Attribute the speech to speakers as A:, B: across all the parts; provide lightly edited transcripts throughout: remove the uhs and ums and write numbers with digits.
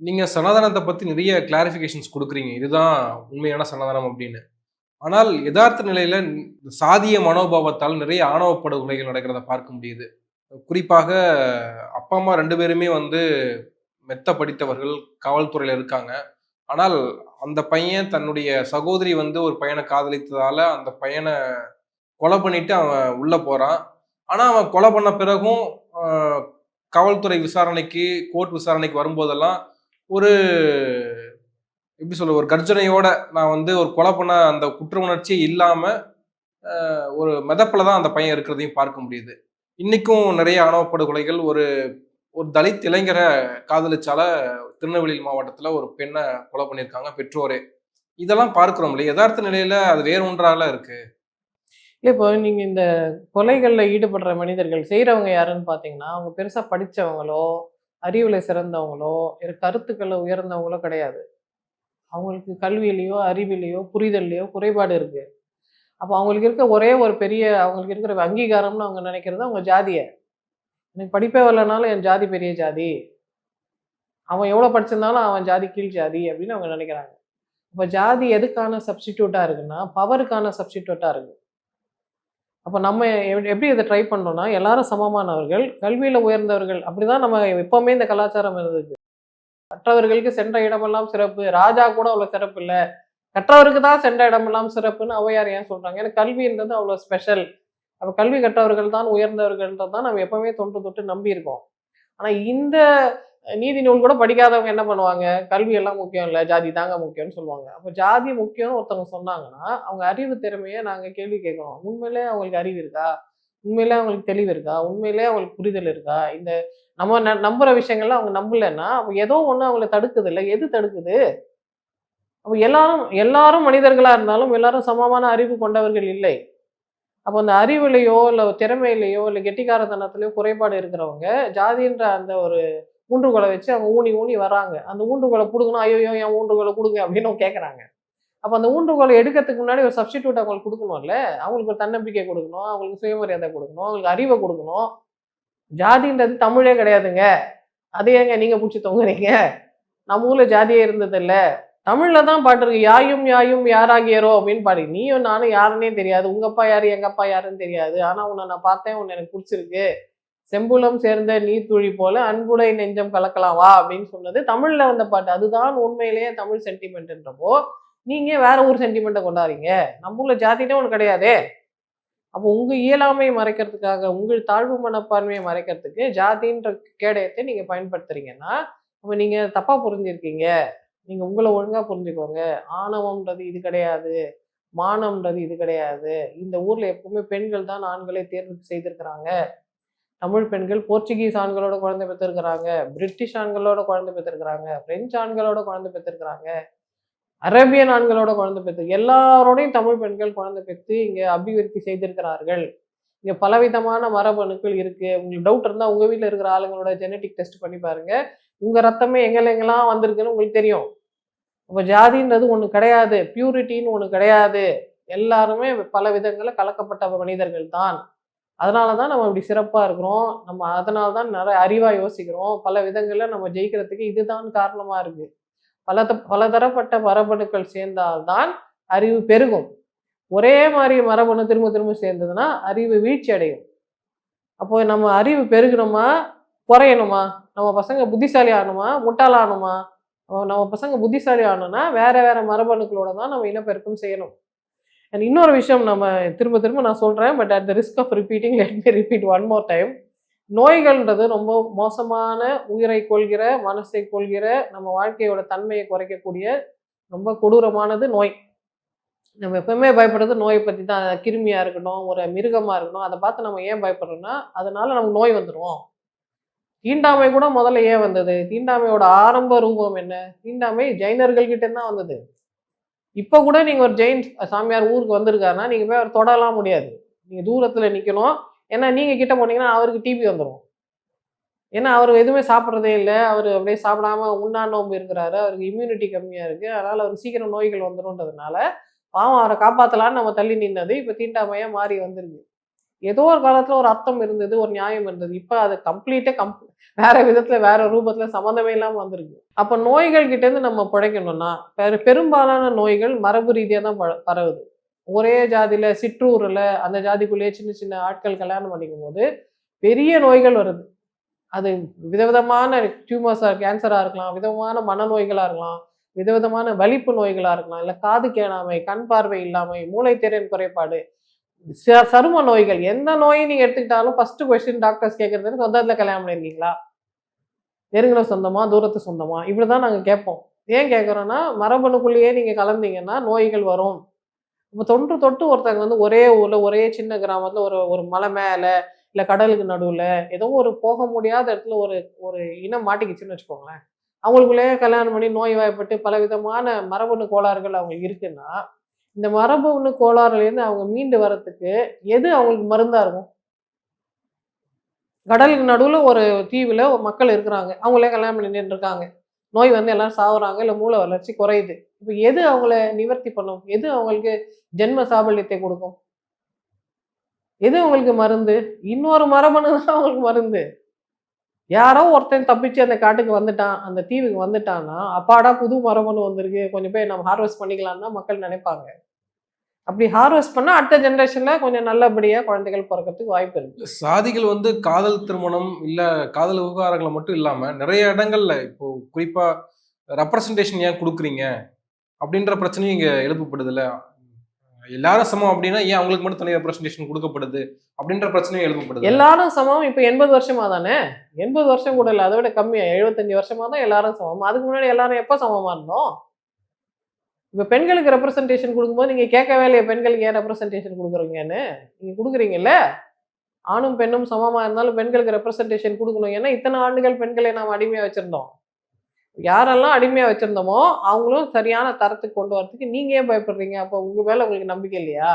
A: நீங்க சனாதனத்த பத்தி நிறைய கிளாரிஃபிகேஷன்ஸ் குடுக்குறீங்க. இதுதான் உண்மையான சனாதனம் அப்படின்னு. ஆனால் எதார்த்த நிலையில சாதிய மனோபாவத்தால் நிறைய ஆணவ படுகொலைகள் நடக்கிறத பார்க்க முடியுது. குறிப்பாக அப்பா, அம்மா 2 பேருமே மெத்த படித்தவர்கள், காவல்துறையில இருக்காங்க. ஆனால் அந்த பையன் தன்னுடைய சகோதரி ஒரு பையன காதலித்ததால, அந்த பையன கொலை பண்ணிட்டு அவன் உள்ள போறான். ஆனா, அவன் கொலை பண்ண பிறகும் அ காவல்துறை விசாரணைக்கு, கோர்ட் விசாரணைக்கு வரும்போதெல்லாம், ஒரு எப்படி சொல்ல ஒரு கர்ஜனையோட நான் ஒரு கொலை பண்ண அந்த குற்ற உணர்ச்சியே இல்லாம, ஒரு மெதப்புல தான் அந்த பையன் இருக்கிறதையும் பார்க்க முடியுது. இன்னைக்கும் நெறைய ஆணவ படுகொலைகள் ஒரு ஒரு தலித் இளைஞர காதலிச்சால திருநெல்வேலி மாவட்டத்துல ஒரு பெண்ண கொலை பண்ணியிருக்காங்க பெற்றோரே. இதெல்லாம் பார்க்கிறோம் இல்லையா? எதார்த்த நிலையில அது வேறு ஒன்றால இருக்கு.
B: இல்ல இப்போ நீங்க இந்த கொலைகள்ல ஈடுபடுற மனிதர்கள் செய்றவங்க யாருன்னு பார்த்தீங்கன்னா, அவங்க பெருசா படிச்சவங்களோ, அறிவுல சிறந்தவங்களோ, கருத்துக்கள்ல உயர்ந்தவங்களோ கிடையாது. அவங்களுக்கு கல்வியிலயோ, அறிவிலயோ, புரிதல்லயோ குறைபாடு இருக்கு. அப்ப அவங்களுக்கு இருக்க ஒரே ஒரு பெரிய அவங்களுக்கு இருக்கிற அங்கீகாரம்னு அவங்க நினைக்கிறது அவங்க ஜாதிய. எனக்கு படிப்பே வரலனாலும் என் ஜாதி பெரிய ஜாதி. அவன் எவ்வளோ படிச்சிருந்தாலும் அவன் ஜாதி கீழ் ஜாதி அப்படின்னு அவங்க நினைக்கிறாங்க. அப்ப ஜாதி எதுக்கான சப்ஸ்டிட்யூட்டா இருக்குன்னா, பவருக்கான சப்ஸ்டிட்யூட்டா இருக்கு. அப்ப நம்ம எப்படி இத ட்ரை பண்றோம்னா, எல்லாரும் சமமானவர்கள், கல்வியில உயர்ந்தவர்கள். அப்படிதான் நம்ம எப்பவுமே இந்த கலாச்சாரம் இருந்தது. கற்றவர்களுக்கு சென்ற இடமெல்லாம் சிறப்பு. ராஜா கூட அவ்வளவு சிறப்பு இல்ல. கற்றவருக்கு தான் சென்ற இடமெல்லாம் சிறப்புன்னு ஔவையார் ஏன் சொல்றாங்க? ஏன்னா கல்வின்றது அவ்வளவு ஸ்பெஷல். அப்ப கல்வி கற்றவர்கள் தான் உயர்ந்தவர்கள்ன்றத தான் நம்ம எப்பவுமே தொன்று தொட்டு நம்பியிருக்கோம். ஆனா இந்த நீதி நூல் கூட படிக்காதவங்க என்ன பண்ணுவாங்க? கல்வி எல்லாம் முக்கியம் இல்ல. ஜாதி தாங்க முக்கியம்னு சொல்லுவாங்க. அப்ப ஜாதி முக்கியம்னு ஒருத்தவங்க சொன்னாங்கன்னா, அவங்க அறிவு திறமைய நாங்க கேள்வி கேட்கிறோம். உண்மையிலே அவங்களுக்கு அறிவு இருக்கா? உண்மையிலே அவங்களுக்கு தெளிவு இருக்கா? உண்மையிலே அவங்களுக்கு புரிதல் இருக்கா? இந்த நம்ம நம்புற விஷயங்கள்லாம் அவங்க நம்பலன்னா, அப்ப ஏதோ ஒண்ணு அவங்கள தடுக்குதுல்ல. எது தடுக்குது? அப்ப எல்லாரும் எல்லாரும் மனிதர்களா இருந்தாலும் எல்லாரும் சமமான அறிவு கொண்டவர்கள் இல்லை. அப்ப அந்த அறிவிலயோ, இல்ல திறமையிலயோ, இல்ல கெட்டிக்காரத்தனத்திலயோ குறைபாடு இருக்கிறவங்க, ஜாதின்ற அந்த ஒரு ஊன்றுகோல வச்சு அவங்க ஊனி ஊனி வராங்க. அந்த ஊன்றுகோல புடுங்கணும், "ஐயய்யோ! என் ஊன்றுகோல குடுங்க" அப்படின்னு அவங்க கேட்கறாங்க. அப்ப அந்த ஊன்றுகோல எடுக்கிறதுக்கு முன்னாடி ஒரு சப்ஸ்டிட்யூட் அவங்களுக்கு குடுக்கணும்ல. அவங்களுக்கு ஒரு தன்னம்பிக்கை குடுக்கணும், அவங்களுக்கு சுயமரியாதை குடுக்கணும், அவங்களுக்கு அறிவ குடுக்கணும். ஜாதின்றது தமிழே கிடையாதுங்க. அத ஏங்க நீங்க புடிச்சு தொங்குறீங்க? நம்ம ஊர்ல ஜாதியே இருந்ததில்ல. தமிழ்ல தான் பாட்டு இருக்கு. "யாயும் யாயும் யாராகியரோ" அப்படின்னு பாடி. நீயும் நானும் யாருன்னே தெரியாது. உங்க அப்பா யாரு, எங்க அப்பா யாருன்னு தெரியாது. ஆனா உன்ன நான் பார்த்தேன். உன்ன எனக்கு புடிச்சிருக்கு. "செம்புலம் சேர்ந்த நீர்த்துளி போல அன்புடை நெஞ்சம் கலக்கலாம் வா" அப்படின்னு சொன்னது தமிழ்ல வந்த பாட்டு. அதுதான் உண்மையிலேயே தமிழ் சென்டிமெண்ட்ன்றப்போ, நீங்க வேற ஊர் சென்டிமெண்ட்ட கொண்டாடுறீங்க. நம்ம ஊர்ல ஜாதின்னே ஒண்ணு கிடையாதே. அப்போ உங்க இயலாமைய மறைக்கிறதுக்காக, உங்கள் தாழ்வு மனப்பான்மைய மறைக்கிறதுக்கு ஜாதின்ற கேடயத்த நீங்க பயன்படுத்துறீங்கன்னா, அப்ப நீங்க தப்பா புரிஞ்சிருக்கீங்க. நீங்க உங்கள ஒழுங்கா புரிஞ்சுக்கோங்க. ஆணவம்ன்றது இது கிடையாது. மானம்ன்றது இது கிடையாது. இந்த ஊர்ல எப்பவுமே பெண்கள் தான் ஆண்களை தேர்வு செய்திருக்கிறாங்க. தமிழ் பெண்கள் போர்ச்சுகீஸ் ஆண்களோட குழந்தை பெத்திருக்கிறாங்க. பிரிட்டிஷ் ஆண்களோட குழந்தை பெத்திருக்கிறாங்க. பிரெஞ்சு ஆண்களோட குழந்தை பெத்திருக்கிறாங்க. அரேபியன் ஆண்களோட குழந்தை பெத்து எல்லாரோடையும் தமிழ் பெண்கள் குழந்தை பெத்து இங்க அபிவிருத்தி செய்திருக்கிறார்கள். இங்க பலவிதமான மரபணுக்கள் இருக்கு. உங்களுக்கு டவுட் இருந்தா உங்க வீட்ல இருக்கிற ஆளுங்களோட ஜெனடிக் டெஸ்ட் பண்ணி பாருங்க. உங்க ரத்தமே எங்கெல்லாம் எங்கெல்லாம் வந்திருக்குன்னு உங்களுக்கு தெரியும். அப்ப ஜாதின்றது ஒண்ணு கிடையாது. பியூரிட்டின்னு ஒண்ணு கிடையாது. எல்லாருமே பல விதங்கள்ல கலக்கப்பட்ட மனிதர்கள் தான். அதனால தான் நம்ம இப்படி சிறப்பா இருக்கிறோம். நம்ம அதனால தான் நெறைய அறிவா யோசிக்கிறோம். பல விதங்கள்ல நம்ம ஜெயிக்கிறதுக்கு இதுதான் காரணமா இருக்கு. பலதரப்பட்ட மரபணுக்கள் சேர்ந்தால் தான் அறிவு பெருகும். ஒரே மாரி மரபணு திரும்ப திரும்ப சேர்ந்ததுன்னா, அறிவு வீழ்ச்சி அடையும். அப்போ நம்ம அறிவு பெருகணுமா? குறையணுமா? நம்ம பசங்க புத்திசாலி ஆகணுமா? முட்டாளாகணுமா? நம்ம பசங்க புத்திசாலி ஆகணும்னா, வேற வேற மரபணுக்களோட தான் நம்ம இனப்பெருக்கம் செய்யணும். அண்ட் இன்னொரு விஷயம் நம்ம திரும்ப திரும்ப நான் சொல்றேன். But at the risk of repeating let me repeat one more time. நோய்கள்ன்றது ரொம்ப மோசமான உயிரை கொள்கிற, மனசை கொள்கிற, நம்ம வாழ்க்கையோட தன்மையை குறைக்கக்கூடிய ரொம்ப கொடூரமானது நோய். நம்ம எப்பவுமே பயப்படுறது நோய பத்தி தான். கிருமியா இருக்கட்டும், ஒரு மிருகமா இருக்கட்டும், அத பார்த்து நம்ம ஏன் பயப்படுறோம்னா, அதனால நமக்கு நோய் வந்துரும். தீண்டாமை கூட முதல்ல ஏன் வந்தது? தீண்டாமையோட ஆரம்ப ரூபம் என்ன? தீண்டாமை ஜைனர்கள் கிட்ட இருந்து தான் வந்தது. இப்ப கூட நீங்க ஒரு ஜெயின் சாமியார் ஊருக்கு வந்திருக்காருன்னா, நீங்க போய் அவர தொடலாம் முடியாது. நீங்க தூரத்துல நிக்கணும். ஏன்னா நீங்க கிட்ட போனீங்கன்னா, அவருக்கு டிபி வந்துரும். ஏன்னா அவரு எதுவுமே சாப்பிடுறதே இல்ல. அவரு அப்படியே சாப்பிடாம உண்ணா நோன்பு இருக்கிறாரு. அவருக்கு இம்யூனிட்டி கம்மியா இருக்கு. அதனால அவருக்கு சீக்கிரம் நோய்கள் வந்துரும்ன்றதுனால, பாவம் அவர காப்பாத்தலான்னு நம்ம தள்ளி நின்னது, இப்ப தீண்டாமையா மாறி வந்திருக்கு. ஏதோ ஒரு காலத்துல ஒரு அர்த்தம் இருந்தது, ஒரு நியாயம் இருந்தது. இப்ப அது கம்ப்ளீட்டா வேற விதத்துல, வேற ரூபத்துல சம்மந்தமே இல்லாம வந்திருக்கு. அப்ப நோய்கள் கிட்ட இருந்து நம்ம பிழைக்கணும்னா, பெரும்பாலான நோய்கள் மரபு ரீதியா தான் பரவுது. ஒரே ஜாதியில, சிற்றூர்ல அந்த ஜாதிக்குள்ளேயே சின்ன சின்ன ஆட்கள் கல்யாணம் பண்ணிக்கும்போது, பெரிய நோய்கள் வருது. அது விதவிதமான டியூமர்ஸா கேன்சரா இருக்கலாம், விதமான மனநோய்களா இருக்கலாம், விதவிதமான வலிப்பு நோய்களா இருக்கலாம், இல்ல காது கேளாமை, கண் பார்வை இல்லாமை, மூளைத்திறன் குறைபாடு, சரும நோய்கள். எந்த நோயை நீங்க எடுத்துக்கிட்டாலும் ஃபர்ஸ்ட் கொஸ்டின் டாக்டர்ஸ் கேட்கறது, சொந்தத்துல கல்யாணம் பண்ணியிருக்கீங்களா? நெருங்கின சொந்தமா? தூரத்து சொந்தமா? இப்படிதான் நாங்க கேட்போம். ஏன் கேட்குறோம்னா, மரபணுக்குள்ளேயே நீங்க கலந்தீங்கன்னா நோய்கள் வரும். இப்ப தொன்று தொட்டு ஒருத்தங்க வந்து ஒரே ஊர்ல, ஒரே சின்ன கிராமத்துல, ஒரு ஒரு மலை மேல, இல்ல கடலுக்கு நடுவுல, ஏதோ ஒரு போக முடியாத இடத்துல ஒரு ஒரு இனம் மாட்டிக்கிச்சுன்னு வச்சுக்கோங்களேன். அவங்களுக்குள்ளேயே கல்யாணம் பண்ணி நோய்வாய்ப்பட்டு பலவிதமான மரபணு கோளாறுகள் அவங்களுக்கு இருக்குன்னா, இந்த மரபணு கோளாறுலேருந்து அவங்க மீண்டு வரத்துக்கு எது அவங்களுக்கு மருந்தா இருக்கும்? கடலுக்கு நடுவுல ஒரு தீவுல ஒரு மக்கள் இருக்கிறாங்க. அவங்களே கல்யாணம் பண்ணிட்டு இருக்காங்க. நோய் வந்து எல்லாரும் சாவுறாங்க. இல்ல மூளை வளர்ச்சி குறையுது. இப்ப எது அவங்கள நிவர்த்தி பண்ணும்? எது அவங்களுக்கு ஜென்ம சாபல்யத்தை கொடுக்கும்? எது அவங்களுக்கு மருந்து? இன்னொரு மரபணு தான் அவங்களுக்கு மருந்து. யாரோ ஒருத்தன் தப்பிச்சு அந்த காட்டுக்கு வந்துட்டான், அந்த தீவுக்கு வந்துட்டான்னா, அப்பாடா புது மரபணு வந்திருக்கு. கொஞ்சம் போய் நம்ம ஹார்வெஸ்ட் பண்ணிக்கலாம்னு தான் மக்கள் நினைப்பாங்க. அப்படி ஹார்வெஸ்ட் பண்ணா அடுத்த ஜெனரேஷன்ல கொஞ்சம் நல்லபடியா குழந்தைகள் பொறக்கறதுக்கு வாய்ப்பு இருக்கு.
A: சாதிகள் வந்து காதல் திருமணம் இல்ல காதல் விவகாரங்களை மட்டும் இல்லாம நிறைய இடங்கள்ல இப்போ குறிப்பா ரெப்ரசன்டேஷன் ஏன் கொடுக்குறீங்க அப்படின்ற பிரச்சனையும் இங்க எழுப்பப்படுதுல்ல. எல்லாரும் சமம் அப்படின்னா ஏன் அவங்களுக்கு மட்டும் தனி ரெப்ரசன்டேஷன் கொடுக்கப்படுது அப்படின்ற பிரச்சனையும் எழுப்பப்படுது.
B: எல்லாரும் சமம். இப்ப 80 வருஷமா தானே. 80 வருஷம் கூட இல்ல. அதை விட கம்மியா 75 வருஷமா தான் எல்லாரும் சமம். அதுக்கு முன்னாடி எல்லாரும் எப்ப சமமா இருந்தோம்? இப்ப பெண்களுக்கு ரெப்ரசன்டேஷன் குடுக்கும்போது நீங்க கேட்கவே இல்லையா, பெண்களுக்கு ஏன் ரெப்ரசன்டேஷன் குடுக்குறீங்கன்னு? நீங்க குடுக்குறீங்கல்ல. ஆணும், பெண்ணும் சமமா இருந்தாலும் பெண்களுக்கு ரெப்ரசன்டேஷன் குடுக்கணும். ஏன்னா, இத்தனை ஆண்டுகள் பெண்களை நாம் அடிமையா வச்சிருந்தோம். யாரெல்லாம் அடிமையா வச்சிருந்தோமோ, அவங்களும் சரியான தரத்துக்கு கொண்டு வரதுக்கு நீங்க ஏன் பயப்படுறீங்க? அப்போ உங்க மேல உங்களுக்கு நம்பிக்கை இல்லையா?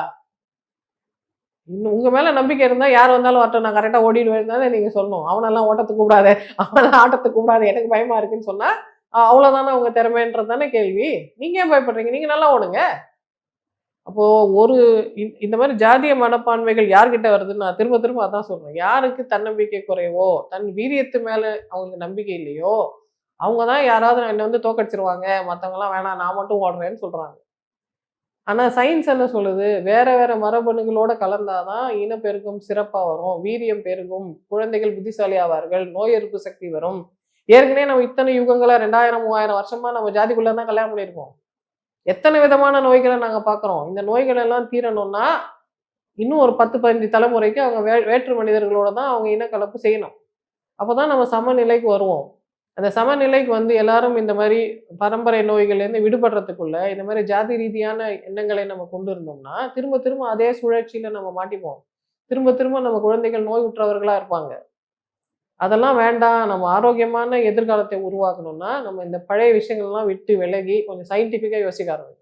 B: இன்னும் உங்க மேல நம்பிக்கை இருந்தா யார் வந்தாலும் வரட்டும், நான் கரெக்ட்டா ஓடிடுவேன்னு தானே நீங்க சொல்லணும். அவனெல்லாம் ஓட்டத்துக்கு கூப்பிடாத, அவனெல்லாம் ஆட்டத்துக்கு கூப்பிடாத, எனக்கு பயமா இருக்குன்னு சொன்னா, அவ்வளோதானே உங்க திறமைன்றது தானே கேள்வி. நீங்க ஏன் பயப்படுறீங்க? நீங்க நல்லா ஓடுங்க. அப்போ ஒரு இந்த மாரி ஜாதிய மனப்பான்மைகள் யார்கிட்ட வருதுன்னு நான் திரும்ப திரும்ப அதான் சொல்றேன். யாருக்கு தன்னம்பிக்கை குறைவோ, தன் வீரியத்து மேல அவங்களுக்கு நம்பிக்கை இல்லையோ, அவங்க தான் யாராவது என்ன வந்து தோற்கடிச்சுருவாங்க, மத்தவங்கலாம் வேணாம் நான் மட்டும் ஓடுறேன்னு சொல்றாங்க. ஆனா சயின்ஸ் என்ன சொல்லுது? வேற வேற மரபணுகளோட கலந்தா தான் இனப்பெருக்கம் சிறப்பா வரும், வீரியம் பெருகும், குழந்தைகள் புத்திசாலி ஆவார்கள், நோய் எதிர்ப்பு சக்தி வரும். ஏற்கனவே நம்ம இத்தனை யுகங்களா 2000, 3000 வருஷமா நம்ம ஜாதிக்குள்ள தான் கல்யாணம் பண்ணியிருக்கோம். எத்தனை விதமான நோய்கள நாங்க பார்க்குறோம். இந்த நோய்கள் எல்லாம் தீரணும்னா, இன்னும் ஒரு 10, 15 தலைமுறைக்கு அவங்க வேற்று மனிதர்களோட தான் அவங்க இனக்கலப்பு செய்யணும். அப்பதான் நம்ம சமநிலைக்கு வருவோம். அந்த சமநிலைக்கு வந்து எல்லாரும் இந்த மாரி பரம்பரை நோய்கள்லேருந்து விடுபடுறதுக்குள்ள, இந்த மாரி ஜாதி ரீதியான எண்ணங்களை நம்ம கொண்டு இருந்தோம்னா, திரும்ப திரும்ப அதே சுழற்சியில நம்ம மாட்டிப்போம். திரும்ப திரும்ப நம்ம குழந்தைகள் நோயுற்றவர்களா இருப்பாங்க. அதெல்லாம் வேண்டாம். நம்ம ஆரோக்கியமான எதிர்காலத்தை உருவாக்கணும்னா, நம்ம இந்த பழைய விஷயங்கள்லாம் விட்டு விலகி, கொஞ்சம் சயின்டிஃபிக்கா யோசிக்க ஆரம்பிக்கணும்.